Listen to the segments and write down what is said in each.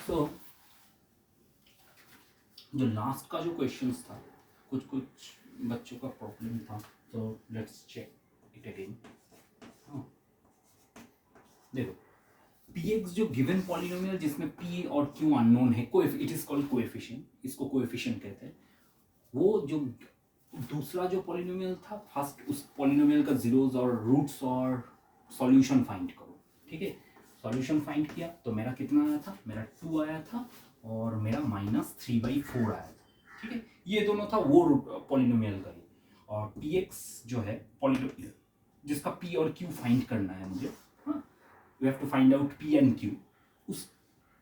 सो जो लास्ट का जो क्वेश्चंस था, कुछ बच्चों का प्रॉब्लम था, तो लेट्स चेक इट अगेन। देखो px जो गिवन पॉलिनोमियल जिसमें p और q अननोन है, इट इज कॉल्ड कोएफिशिएंट, इसको कोएफिशिएंट कहते हैं। वो जो दूसरा जो पॉलिनोमियल था, फर्स्ट उस पॉलिनोमियल का जीरोस और रूट्स और सॉल्यूशन फाइंड करो। ठीक है, सॉल्यूशन फाइंड किया तो मेरा कितना आया था, मेरा 2 आया था और मेरा -3/4 आया था। ठीक है, ये दोनों था वो पॉलिनोमियल का ही। और px जो है पॉलिनोमियल जिसका p और q फाइंड करना है मुझे, हाँ, we have to find out p and q।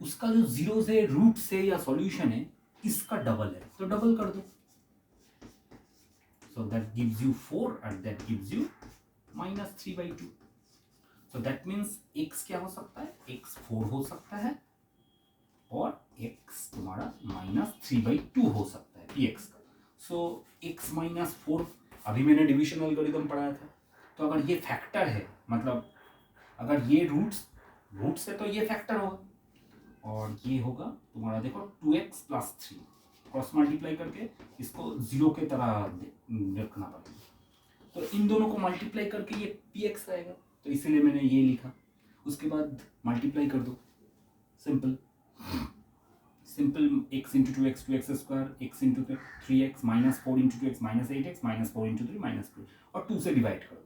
उसका जो जीरोस है, रूट्स है या सॉल्यूशन है, इसका डबल है, तो डबल कर दो। So that gives you 4 and that gives you -3/2. So that means x क्या हो सकता है, x 4 हो सकता है और x तुम्हारा -3/2 हो सकता है px का। So x -4, अभी मैंने डिविजन एल्गोरिथम पढ़ाया था, तो अगर ये फैक्टर है, मतलब अगर ये रूट्स है तो ये फैक्टर होगा और ये होगा तुम्हारा, देखो 2x + 3 क्रॉस मल्टीप्लाई करके इसको 0 के तरह रखना पड़ेगा, तो इन दोनों को मल्टीप्लाई करके ये px आएगा, तो इसीलिए मैंने ये लिखा। उसके बाद मल्टीप्लाई कर दो, simple x × 2x 2x², x × 3x -4 × 2x -8x -4 × 3 -2 और 2 से डिवाइड कर दो।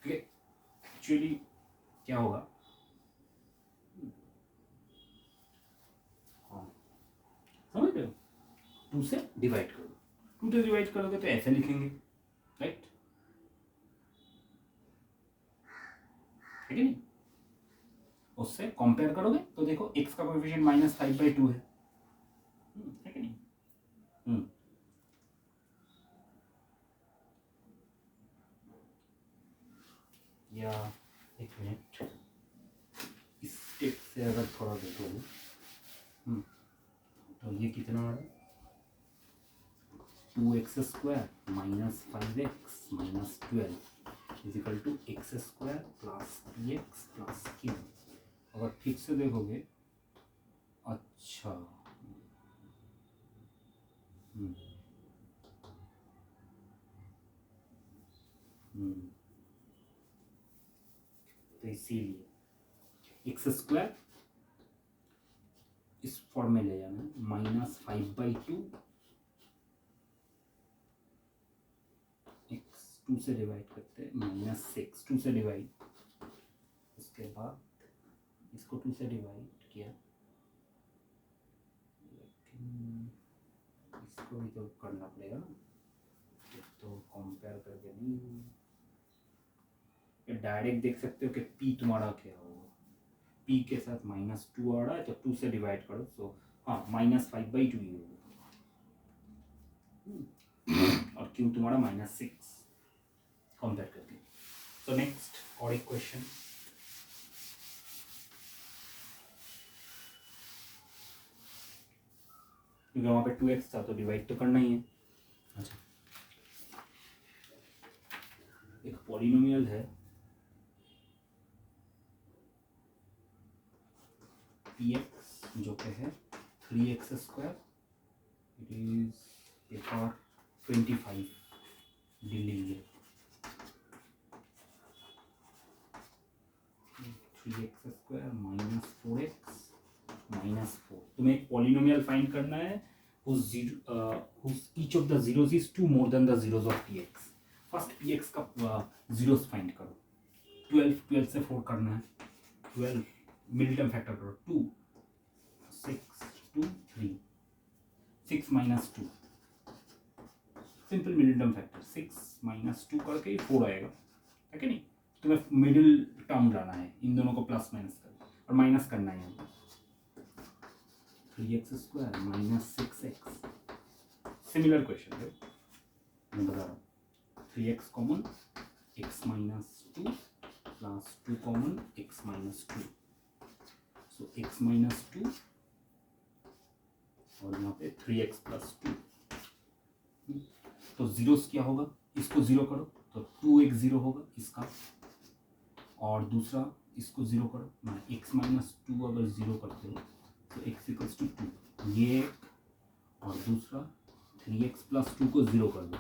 एक्चुअली क्या होगा, समझ रहे हो, 2 से डिवाइड करो, 2 से डिवाइड करोगे तो ऐसे लिखेंगे, राइट, है कि नहीं। उससे कंपेयर करोगे तो देखो x का कोएफिशिएंट -5/2 है कि नहीं। या एक मिनट, इस स्टेप से अगर थोड़ा देखो, तो ये कितना आ रहा है, 2x² - 5x - 12 = x² + px + q। अगर ठीक से देखोगे, अच्छा तो इसीलिए x² इस फॉर्म में ले जाना, -5/2 x 2 से डिवाइड करते हैं, -6 2 से डिवाइड, उसके बाद इसको 2 से डिवाइड किया, लेकिन इसको भी तो करना पड़ेगा ना, तो कंपेयर करके नहीं, डायरेक्ट देख सकते हो कि p तुम्हारा क्या होगा, p के साथ -2 आ रहा है तो 2 से डिवाइड करो, सो हाँ -5/2 ही होगा, और q तुम्हारा -6 कंपेयर करके। तो नेक्स्ट और एक क्वेश्चन, क्योंकि वहाँ पे 2x था तो डिवाइड तो करना ही है। अच्छा, एक पॉलिनोमियल है px जो कि है 3x², it is paper 25 डिलीजिए, 3x² - 4x -4। तुम्हें एक पॉलिनोमियल फाइंड करना है whose each of the zeros is 2 more than the zeros of px। First px का जीरोस फाइंड करो, 12 से 4 करना है, 12 मिडिल टर्म फैक्टर करो, 2 6 2 3 6 -2, सिंपल मिडिल टर्म फैक्टर, 6 - 2 करके 4 आएगा, है कि नहीं। तुम्हें मिडिल टर्म लाना है, इन दोनों को प्लस माइनस कर और माइनस करना है, 3x² - 6x। सिमिलर क्वेश्चन है, मैं बता रहा हूँ, 3x common x - 2 + 2 common x - 2, सो x - 2 और यहाँ पे 3x + 2, तो जीरोस क्या होगा, इसको 0 करो तो 2x 0 होगा, इसका और दूसरा इसको ज़ीरो करो, माने एक्स माइनस टू अगर ज़ीरो करते हो तो एक्स इक्वल्स टू टू, ये एक, और दूसरा 3x प्लस टू को ज़ीरो कर दो,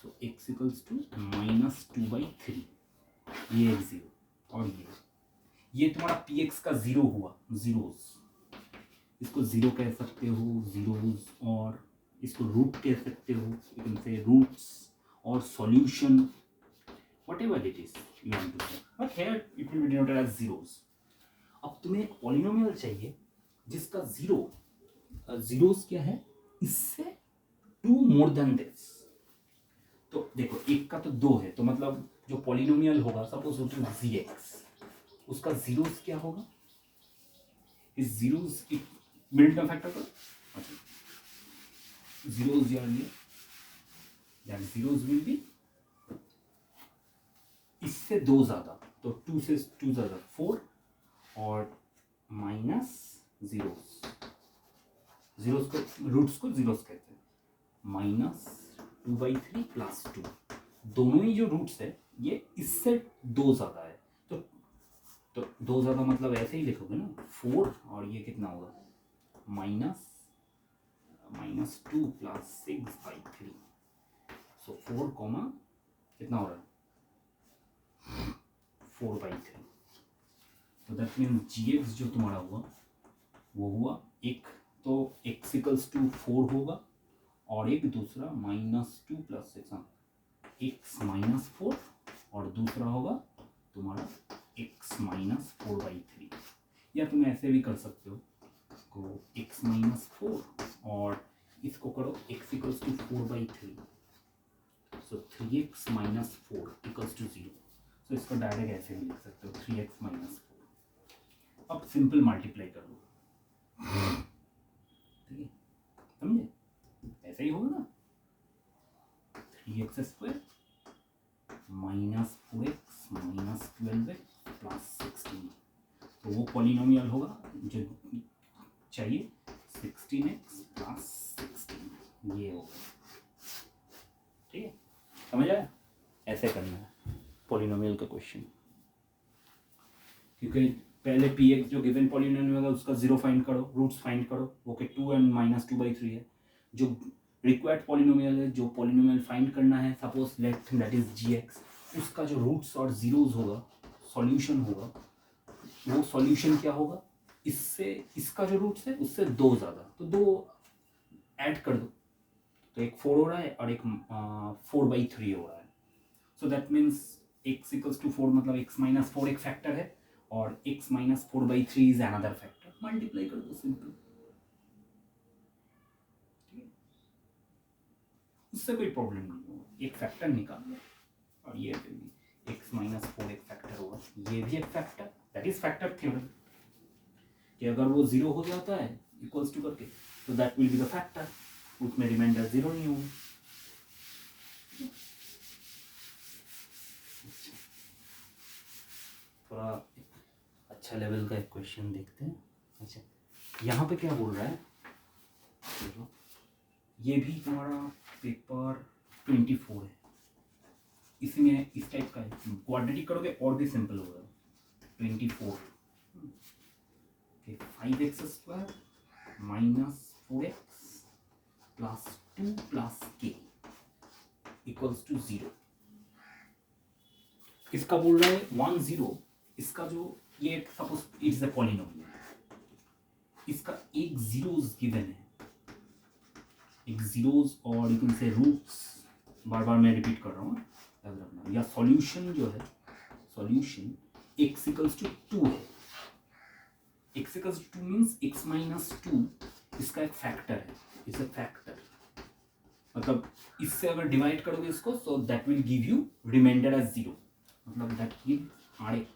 so x equals to minus two by three, ये एक ज़ीरो, और ये तुम्हारा पी एक्स का ज़ीरो हुआ, ज़ीरोज़, इसको ज़ीरो कह सकते हो, ज़ीरोज़, और इसको रूट कह सकते हो, यू कैन से रूट्स और solution, whatever it is you want to say, but here it will be denoted as zeros. अब तुम्हें एक पॉलिनोमियल चाहिए जिसका ज़ीरोज़ क्या है, इससे टू मोर देन दिस। तो देखो एक का तो दो है, तो मतलब जो पॉलिनोमियल होगा, suppose it is g x, उसका ज़ीरोज़ क्या होगा, इस ज़ीरोज़ की मिडिल टर्म फैक्टर करो, अच्छा ज़ीरोज़ यार ये, दैट ज़ीरोज़ विल बी इससे दो ज़्यादा, तो टू से टू ज़्यादा फोर, और माइनस ज़ीरोज़, ज़ीरोज़ को रूट्स को ज़ीरोज़ कहते हैं, minus two by three plus two, दोनों ही जो रूट्स है ये इससे दो ज़्यादा है, तो दो ज़्यादा मतलब ऐसे ही लिखोगे ना, फोर, और ये कितना होगा, minus two plus six by three, so four comma कितना हो रहा है, 4/3, तो दैट मीन जी एक्स जो तुम्हारा हुआ वो हुआ, एक तो एक्स इक्वल्स टू 4 होगा, और एक दूसरा minus two plus six, x minus 4, और दूसरा होगा तुम्हारा एक्स माइनस 4/3, या तुम ऐसे भी कर सकते हो, को एक्स माइनस 4 और इसको करो x equals to 4/3, so 3x minus 4 equals to 0, तो इसको डायरेक्ट ऐसे भी लिख सकते हो 3x माइनस 4। अब सिंपल मल्टीप्लाई कर लो, ठीक है, समझे, ऐसा ही होगा ना, 3x square minus 4x minus 12x plus 16, तो वो पॉलिनोमियल होगा जो चाहिए, 16x प्लस 16, ये होगा, ठीक है, समझ आया, ऐसे करना है पॉलिनोमियल का क्वेश्चन, क्योंकि पहले पी एक्स जो गिवन पॉलिनोमियल होगा उसका जीरो फाइंड करो, रूट्स फाइंड करो, ओके, 2 एंड माइनस 2/3 है, जो रिक्वायर्ड पॉलिनोमियल है, जो पॉलिनोमियल फाइंड करना है, suppose let that is g x, उसका जो रूट्स और जीरोज होगा, सॉल्यूशन होगा, वो सॉल्यूशन क्या होगा, इससे इसका जो रूट्स है उससे दो ज़्यादा, तो दो ऐड कर दो, तो एक 4 हो रहा है और एक 4/3 हो रहा है, so that means x equals to 4, मतलब x माइनस 4 एक फैक्टर है और x minus 4/3 is another factor, multiply कर दो, सिंपल, ठीक है, उससे कोई प्रॉब्लम नहीं होगा, एक फैक्टर निकाल लो, और ये भी x माइनस 4 एक फैक्टर होगा, ये भी एक factor, that is factor theorem, कि अगर वो जीरो हो जाता है इक्वल्स टू करके, तो that will be the factor, उसमें रिमाइंडर जीरो नहीं होगा, थोड़ा अच्छा लेवल का एक क्वेश्चन देखते हैं। अच्छा, यहाँ पे क्या बोल रहा है, देखो ये भी तुम्हारा पेपर 24 है, इसमें इस टाइप का है, क्वाड्रेटिक करोगे और भी सिंपल होगा, 24 5x square minus 4x plus 2 plus k equals to 0, इसका बोल रहा है 1 0, इसका जो ये suppose it is a polynomial, इसका एक जीरोस गिवन है, एक जीरोस और यू कैन से रूट्स, बार बार मैं रिपीट कर रहा हूँ, याद रखना, या सॉल्यूशन जो है, सॉल्यूशन x इक्वल्स टू 2 है, x equals to 2 means x minus 2 इसका एक फैक्टर है, इट्स अ फैक्टर, मतलब इससे अगर डिवाइड करोगे इसको, so that will give you remainder as 0, मतलब that give rx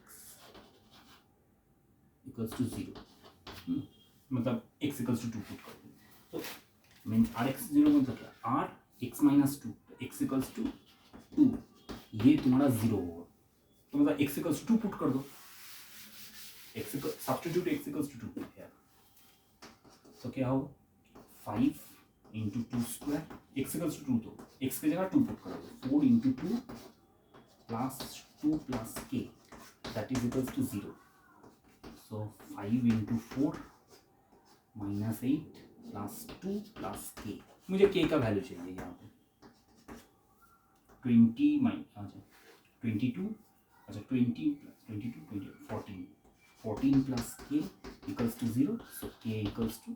equals to 0, मतलब x इक्वल्स टू 2 पुट कर दो, तो मीन rx 0 मतलब क्या, r x minus 2, x equals to 2, ये तुम्हारा 0 होगा, तो मतलब x इक्वल्स टू 2 पुट कर दो, x equal substitute x equals to 2 है, तो क्या होगा 5 into 2 square, x equals to 2, तो x की जगह 2 पुट कर दो, 4 into 2 plus 2 plus k that is equals to 0. So 5 into 4 minus 8 plus 2 plus k. मुझे k का वैल्यू चाहिए यहाँ पे 20 अच्छा 22 अच्छा 20 plus 22 20 14 plus k equals to 0. So k equals to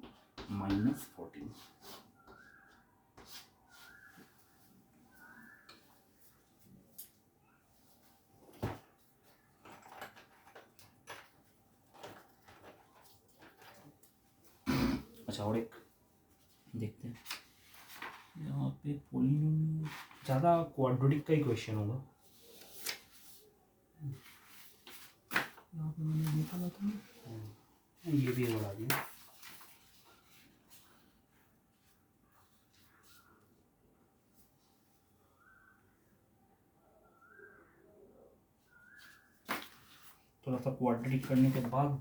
minus 14. अच्छा और एक देखते हैं यहाँ पे पॉलिनोमियल ज़्यादा क्वाड्रेटिक का ही क्वेश्चन होगा. यहाँ पे मैंने देखा था ना, ये भी बढ़ा दिया. थोड़ा सा क्वाड्रेटिक करने के बाद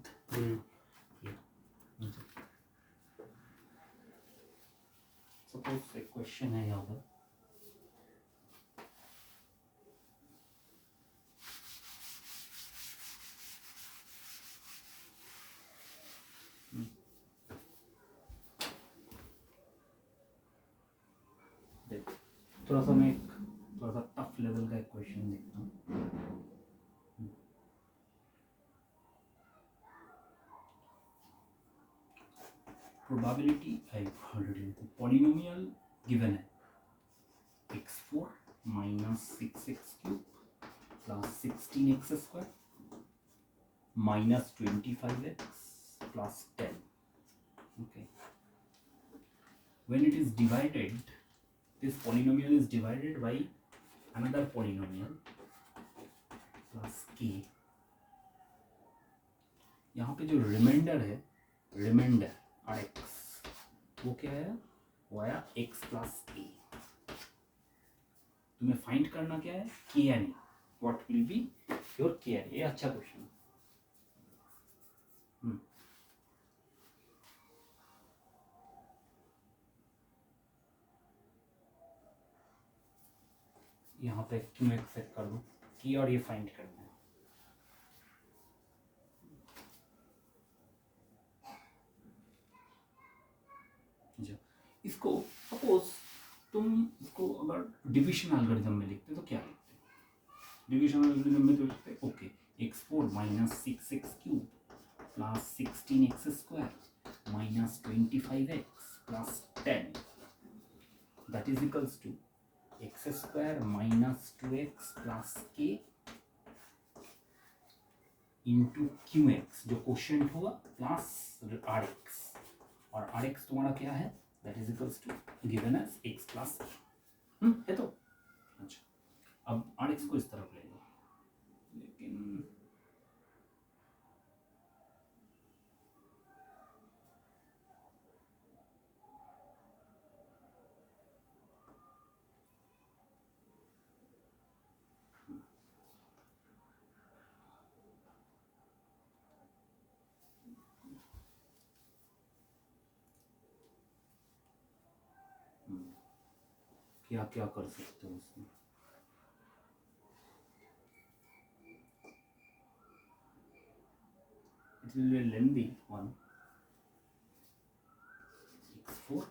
सपोज एक क्वेश्चन है यहाँ पर. थोड़ा सा मैं थोड़ा सा टफ लेवल का एक क्वेश्चन देखता हूँ. प्रोबेबिलिटी पॉलिनोमियल गिवन है x4 minus 6x³ plus 16x² minus 25x plus 10. Okay. When it is divided, this polynomial is divided by another polynomial plus k. यहाँ पे जो रिमाइंडर है, रिमाइंडर rx, वो क्या है? वो आया x प्लस a. तुम्हें फाइंड करना क्या है? k_n. What will be your k_n? ये अच्छा क्वेश्चन है. यहाँ पे क्यों एक्सेप्ट कर दो की और ये फाइंड करना है. इसको सपोज तुम इसको अगर डिविजन एल्गोरिथम में लिखते तो क्या लिखते? डिविजन एल्गोरिथम में तो लिखते okay x4 minus 6x³ plus 16x² minus 25x plus 10 that is equals to x² minus 2x plus k into qx जो क्वोशिएंट हुआ प्लस rx. और rx तुम्हारा क्या है? That is equals to given as x plus है. तो अच्छा अब rx को इस तरफ ले लो, लेकिन क्या क्या कर सकते हो उसमें? It will be a lengthy one. x4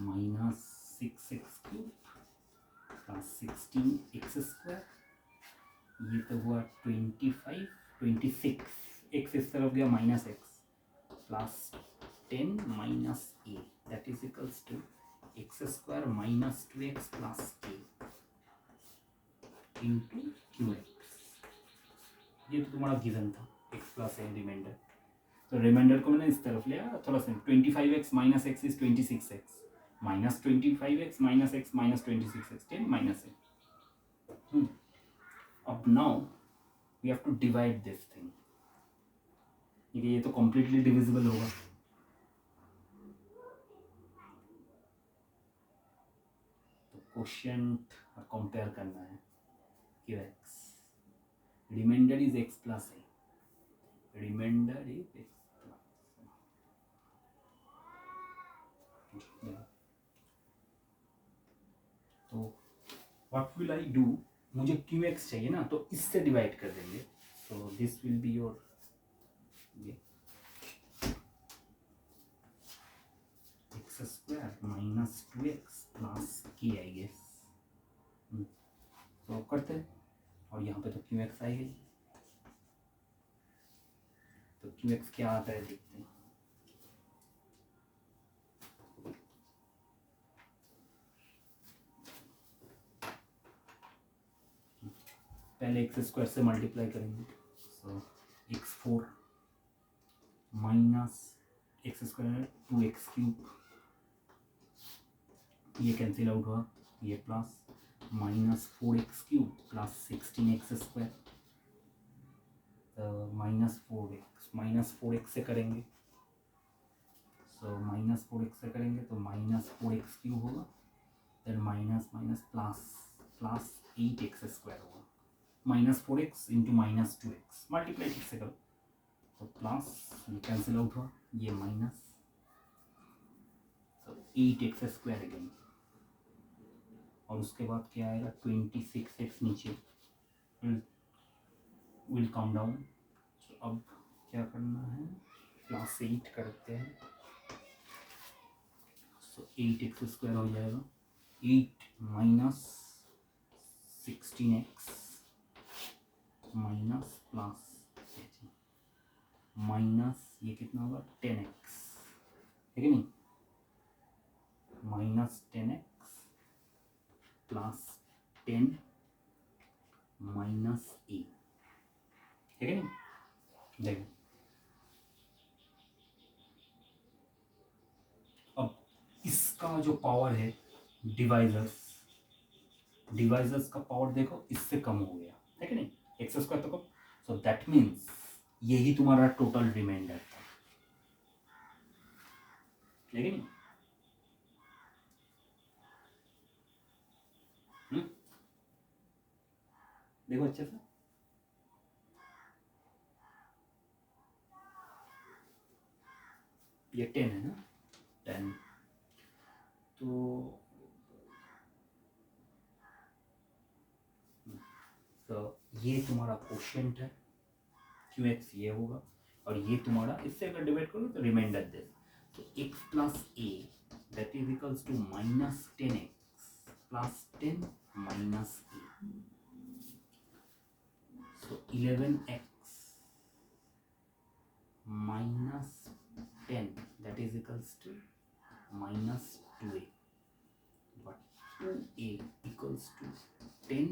minus 6x³ plus 16x². ये तो हुआ 25 26 x इस तरफ गया minus x plus 10 minus a that is equals to x² minus 2x plus k into qx. ये तो तुम्हारा गिवन था x प्लस a रिमाइंडर. तो रिमाइंडर को मैंने इस तरफ लिया थोड़ा सा 25x minus x is 26x minus 25x minus x minus 26x 10 minus a. अब now we have to divide this thing. ये तो कंप्लीटली डिविजिबल होगा. तो क्वोशिएंट कंपेयर करना है qx. Remainder is x plus a. Remainder is x plus. तो what will I do? मुझे qx चाहिए ना, तो इससे डिवाइड कर देंगे. So this will be your x square minus 2x plus k I guess. तो करते हैं और यहाँ पे तो क्यू एक्स आएगी, तो क्यू एक्स क्या आता है देखते हैं। पहले एक्स स्क्वायर से मल्टीप्लाई करेंगे, so x four minus x square 2x cube, ये कैंसिल आउट हुआ, ये plus minus 4x cube plus 16x square, तो माइनस 4x से करेंगे, सो माइनस 4x से करेंगे तो माइनस 4x क्यूब होगा, then minus minus plus 8x square होगा, minus 4x into minus 2x, multiply ठीक से करो तो प्लस ये कैंसिल आउट हुआ, ये माइनस, तो 8x स्क्वायर अगेन, और उसके बाद क्या आएगा 26x नीचे विल कम डाउन। तो अब क्या करना है, प्लस 8 करते हैं, सो 8x स्क्वायर हो जाएगा, 8 minus 16x minus plus minus ये कितना होगा 10x, है कि नहीं, minus 10x plus 10 minus a, है कि नहीं। देखो अब इसका जो पावर है डिवाइजर्स का पावर देखो इससे कम हो गया, है कि नहीं, एक्स स्क्वायर तो कम, सो दैट मीन्स यही तुम्हारा टोटल रिमाइंडर था, लेकिन देखो अच्छे से, ये 10 है ना, 10, तो ये तुम्हारा क्वोशिएंट है, क्यू एक्स ये होगा, और ये तुम्हारा इससे अगर डिवाइड करो तो रिमाइंडर दे, तो x plus a that is equals to minus 10x plus 10 minus a, so 11x minus 10 that is equals to minus 2a, but 2a equals to 10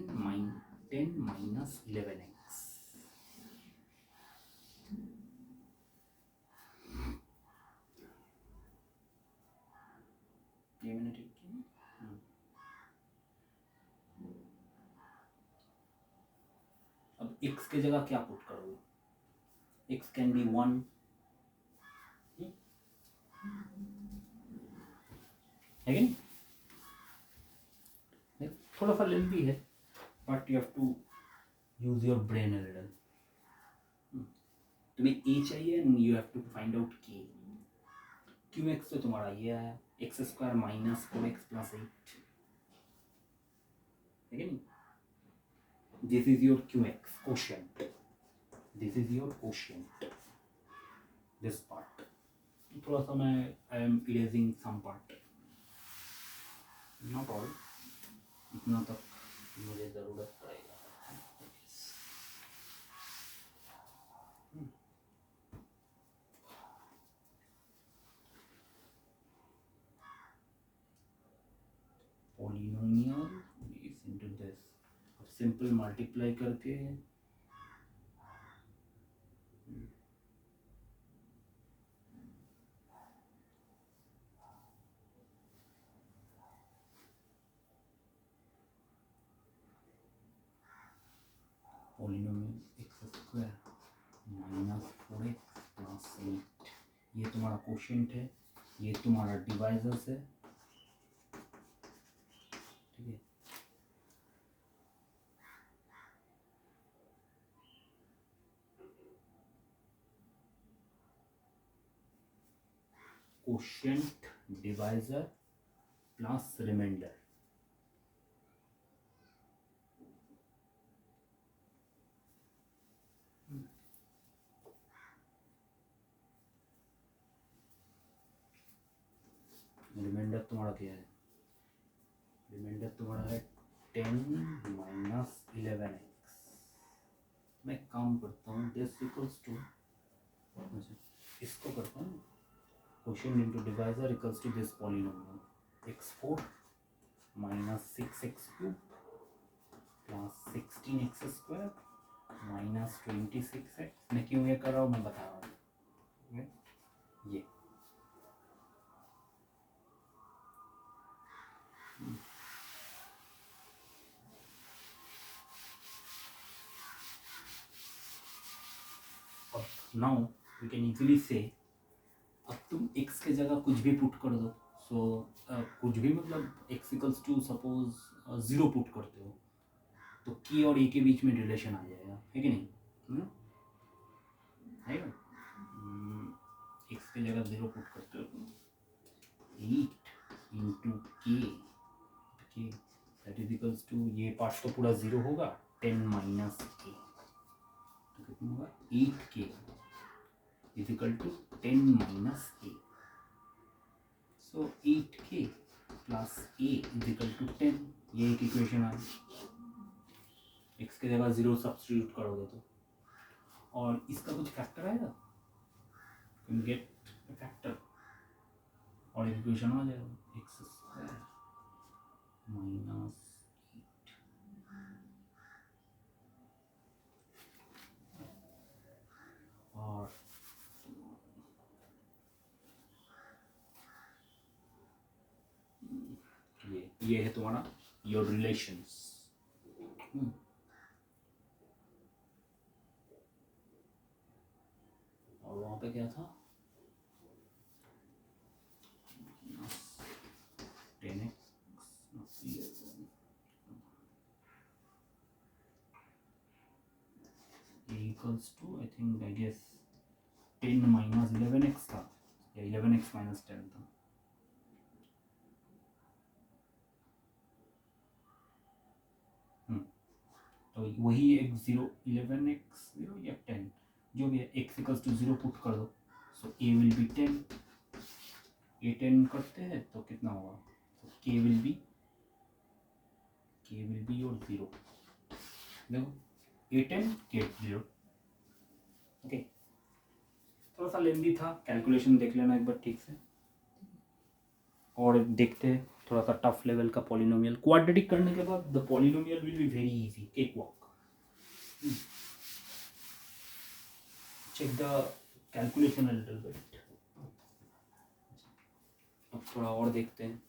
minus 11x, ये मैंने ठीक किया। अब x के जगह क्या पुट करोगे, x कैन बी 1, है कि नहीं, थोड़ा सा लेंथी है but you have to use your brain a little. तुम्हें a चाहिए and you have to find out k, q x तो तुम्हारा ये आया x square minus 4x plus 8, है कि नहीं, this is your Q x quotient, this is your quotient, this part, थोड़ा सा मैं I am erasing some part, not all, इतना तक मुझे ज़रूरत पड़ेगा। Polynomial is into this, simple multiply करके polynomial x square minus 4x plus 8, ये तुम्हारा क्वोशिएंट है, ये तुम्हारा डिवाइजर्स है, ठीक है, quotient divisor plus remainder, remainder तुम्हारा क्या है? रिमाइंडर तुम्हारा है 10 माइनस 11x। मैं एक काम करता हूँ, दिस इक्वल्स टू, इसको करता हूँ question into divisor equals to this polynomial x4 minus 6x cube plus 16x square minus 26x। मैं क्यों ये कर रहा हूँ मैं बता रहा हूँ। ये नाउ वी कैन इजीली से, अब तुम x के जगह कुछ भी पुट कर दो। सो कुछ भी मतलब x equals to suppose 0 put करते हो तो k और a के बीच में रिलेशन आ जाएगा, है कि नहीं? है ना? x के जगह 0 पुट करते हो तो 8 इंटू के दैट इज इक्वल्स टू, ये पार्ट तो पूरा 0 होगा, 10 माइनस k तो कितना होगा 8k is equal to 10 minus a। So 8k plus a is equal to 10। ये एक इक्वेशन आ गई। x के जगह 0 सब्स्टिट्यूट करोगे तो, और इसका कुछ फैक्टर आएगा, कैन गेट फैक्टर और इक्वेशन आ जाएगा x स्क्वायर माइनस 8 और ये है तुम्हारा योर रिलेशंस। और वहां पे क्या था 10x equals to I think I guess 10 minus 11x था या 11x माइनस 10 था। तो वही एक 0 11x 0 या 10 जो भी है, x इक्वल्स टू 0 पुट कर दो। सो a विल बी 10, a 10 करते हैं तो कितना होगा, तो k विल बी योर 0। देखो a 10 k 0। ओके, थोड़ा सा लेंदी था, कैलकुलेशन देख लेना एक बार ठीक से। और देखते हैं थोड़ा सा टफ लेवल का पॉलिनोमियल, क्वाड्रेटिक करने के बाद the polynomial will be very easy, cake walk. Check the calculation a little bit. अब थोड़ा और देखते हैं।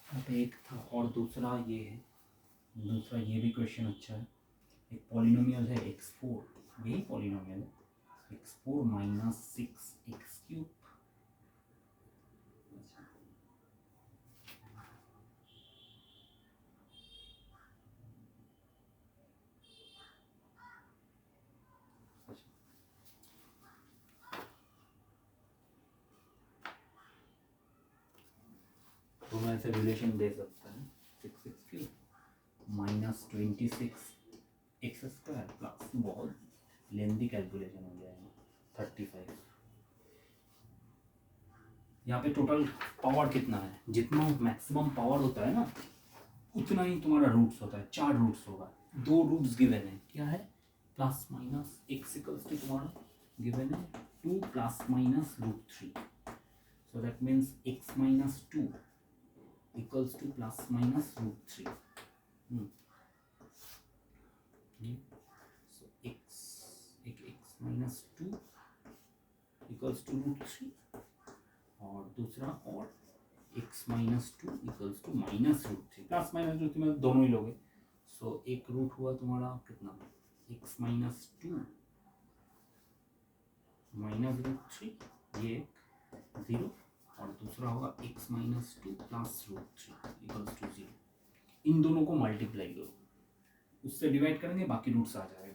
अब एक था और दूसरा ये है, दूसरा ये भी क्वेश्चन अच्छा है। एक पॉलिनोमियल है x4, यही पॉलिनोमियल है x4 माइनस 6x क्यूब। तो मैं ऐसे रिलेशन दे सकता है 6x cube minus 26x square plus, बहुत लेंदी कैलकुलेशन हो जाएगा 35। यहाँ पे टोटल पावर कितना है, जितना मैक्सिमम पावर होता है ना उतना ही तुम्हारा रूट्स होता है, 4 रूट्स होगा। 2 रूट्स गिवन है, क्या है plus minus x equals to तुम्हारा गिवन है 2 plus minus √3। So that means x minus 2 equals to plus minus √3। So x minus 2 equals to √3, और दूसरा और x minus 2 equals to minus √3। Plus minus √3 मतलब दोनों ही लोगे। सो एक रूट हुआ तुम्हारा कितना, x माइनस 2 माइनस √3, ये 0, और दूसरा होगा x minus 2 plus √3 equals to 0। इन दोनों को मल्टीप्लाई करो, उससे डिवाइड करेंगे बाकी रूट्स आ जाएगा।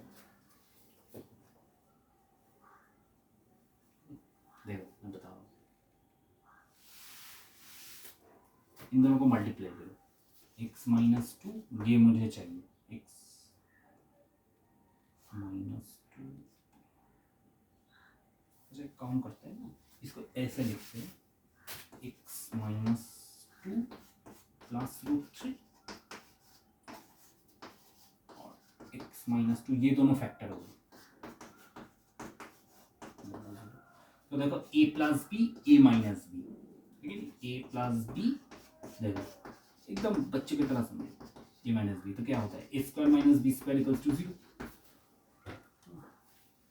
देखो मैं बता रहा हूँ, इन दोनों को मल्टीप्लाई करो x माइनस टू, ये मुझे चाहिए x माइनस टू। अच्छा काम करते हैं ना, इसको ऐसे लिखते हैं x minus two plus root three और x माइनस टू, ये दोनों फैक्टर हो गए। तो देखो a plus b a minus b, ठीक है, a प्लस बी, देखो एकदम बच्चे की तरह समझे, a माइनस बी तो क्या होता है, a square minus b square equals to 0,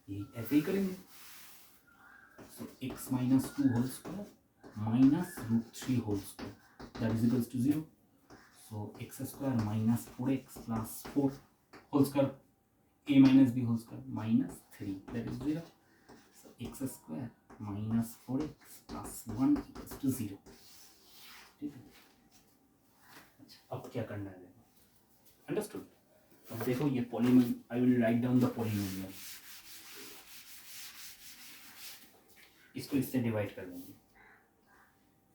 ये ऐसे ही करेंगे। So x minus two whole square minus root three whole square that is equals to 0। So x square minus 4x plus 4 whole square a minus b whole square minus 3 that is 0। So x square minus 4x plus 1 equals to 0, ठीक है। अच्छा अब क्या करना है, देखो understood. अब देखो ये polynomial, I will write down the polynomial, इसको इससे डिवाइड कर देंगे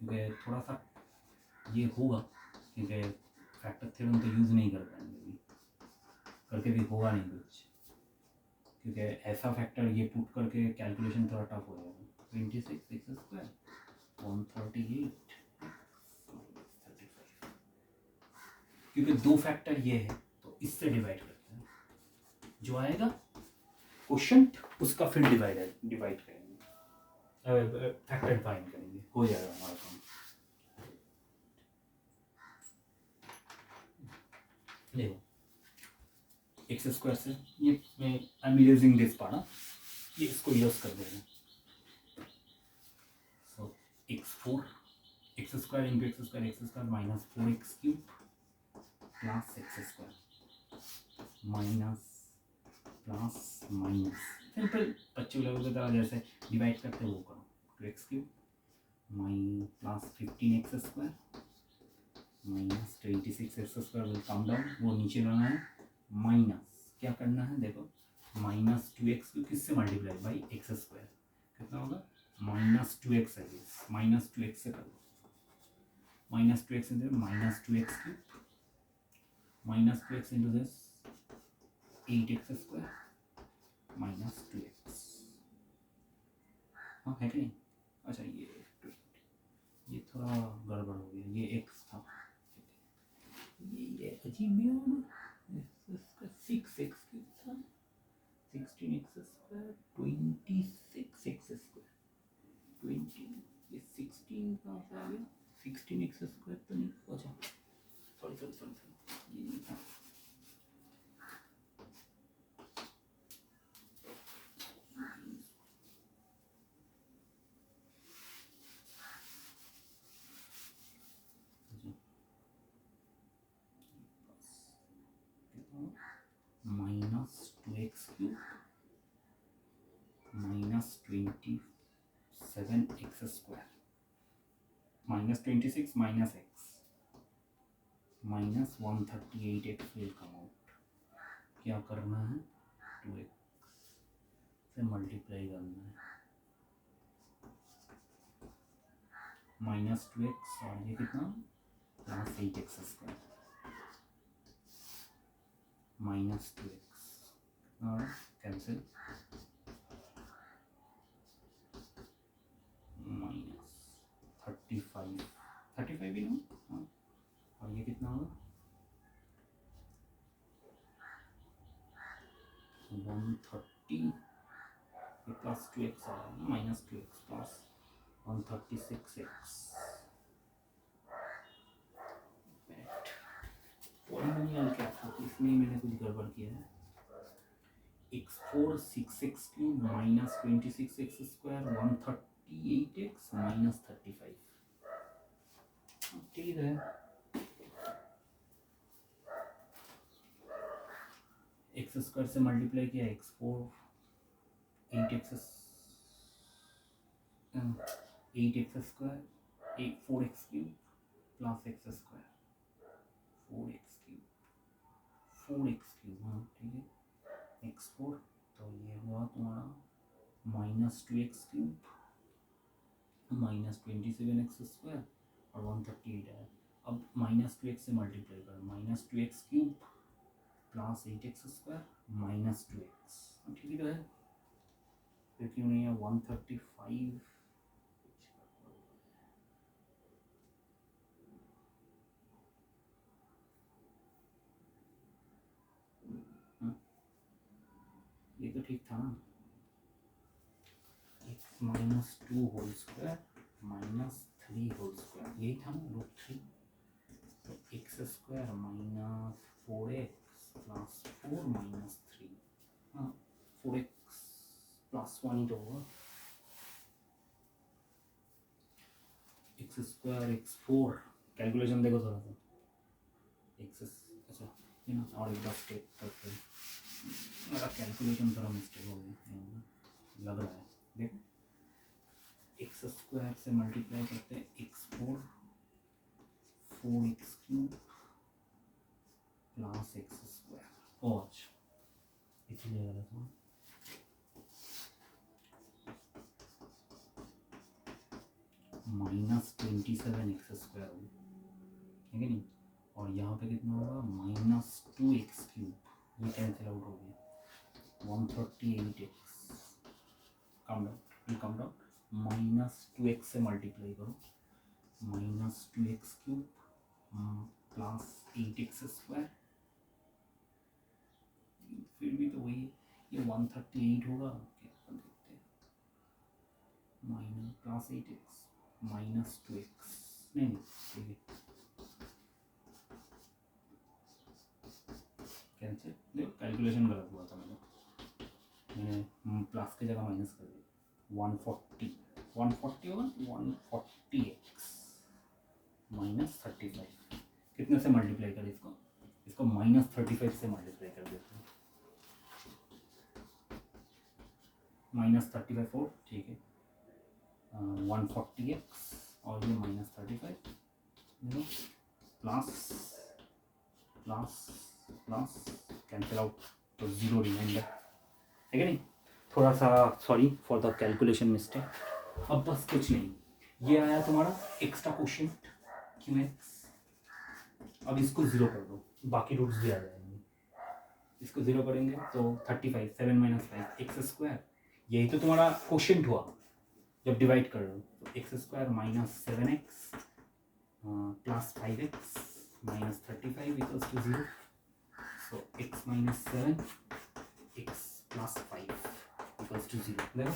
क्योंकि थोड़ा सा ये होगा, क्योंकि फैक्टर थ्योरम तो यूज़ नहीं कर पाएंगे अभी, करके भी होगा नहीं कुछ, क्योंकि ऐसा फैक्टर ये पुट करके कैलकुलेशन थोड़ा टफ हो जाएगा। 26 एक्स स्क्वायर 138 35, क्योंकि दो फैक्टर ये है तो इससे डिवाइड करते हैं, जो आएगा क्वोशंट उसका फिर डिवाइड करेंगे, फैक्टर फाइंड करेंगे, हो जाएगा हमारा काम। देखो एक्स स्क्वायर से ये मैं I am using this part, ये इसको यूज कर देंगे। सो x4 x square into x square minus 4x cube plus x square minus plus minus, simple बच्चे लोगों की तरह जैसे डिवाइड करते वो करो, 2x cube mine plus 15x square minus 26 x square will come down, वो नीचे लाना है, माइनस क्या करना है, देखो माइनस 2x क्यूब किससे मल्टीप्लाई बाई एक्स स्क्वायर, कितना होगा माइनस 2x है, माइनस 2x से कर दो, minus 2x into minus 2x cube minus 2x into this 8x square minus 2x, हाँ है कि नहीं। अच्छा ये थोड़ा गड़बड़ हो गया, ये x था, ये अजीब भी हो ना, इसका 6x क्यूब था 16x स्क्वायर 26x स्क्वायर 20, ये 16 कहाँ से आ गया, 16x स्क्वायर तो नहीं, अच्छा सॉरी ये नहीं था, minus 2x cube minus 27x square minus 26 minus x minus 138x will come out, क्या करना है 2x से मल्टीप्लाई करना है, माइनस 2x और ये कितना plus 8x square minus 2x और कैंसिल माइनस 35 ही ना, हाँ, और ये कितना होगा 130, ये प्लस 2x आ रहा है minus 2x plus 136x, polynomial क्या था इसमें मैंने कुछ गड़बड़ किया है, x4 6x cube minus 26x square 138x minus 35, ठीक है। एक्स स्क्वायर से मल्टीप्लाई किया x4 8x square 4x cube plus x square 4x cube, हाँ ठीक है, x4 तो ये हुआ तुम्हारा minus 2x cube minus 27x square और 138 है, अब -2x से मल्टीप्लाई कर, -2x cube plus 8x square -2x, ठीक ही तो है, फिर क्यों नहीं है 135, ये तो ठीक था ना, x -2 whole square -3 whole square, यही था ना √3, तो x स्क्वायर -4x प्लस 4 -3, हाँ 4x प्लस 1 ही तो होगा, एक्स स्क्वायर x4, कैलकुलेशन देखो थोड़ा सा, एक्स, अच्छा ये ना, और एक बार स्टेप करते हैं, मेरा कैलकुलेशन थोड़ा मिस्टेक हो गया लग रहा है, देखो एक्स स्क्वायर से मल्टीप्लाई करते हैं x4, 4x cube plus x square, ओ अच्छा इसलिए गलत हुआ, -27x स्क्वायर हो गया, है कि नहीं, और यहाँ पे कितना होगा -2x क्यूब, ये कैंसिल आउट हो गया, 138x, come down, come down, -2x से मल्टीप्लाई करो, -2x cube plus 8x square, फिर भी तो वही, ये 138 होगा, क्या देखते हैं, प्लस 8x -2x, नहीं ठीक है, कैंसिल, देखो कैलकुलेशन गलत हुआ था मैंने प्लस की जगह माइनस कर दिया, 140 होगा, 140x -35, कितने से मल्टीप्लाई करें इसको, इसको -35 से मल्टीप्लाई कर देते हैं, -35 4, ठीक है, 140x और ये -35, देखो plus plus plus cancel out, तो 0 रिमाइंडर, है कि नहीं, थोड़ा सा sorry for the calculation mistake, अब बस कुछ नहीं, ये आया तुम्हारा एक्स्ट्रा क्वेश्चन QX, अब इसको 0 कर दो, बाकी रूट्स भी आ जाएंगे, इसको 0 करेंगे तो 35, 7 - 5 एक्स स्क्वायर, यही तो तुम्हारा क्वेश्चन हुआ जब डिवाइड कर रहे हो, तो x square -7x plus 5x -35 equals to 0, so x -7 x plus 5 equals to 0, देखो,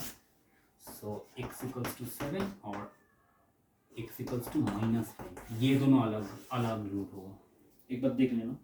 सो x इक्वल्स टू 7 और x इक्वल्स टू -5, ये दोनों अलग अलग रूट होगा, एक बार देख लेना,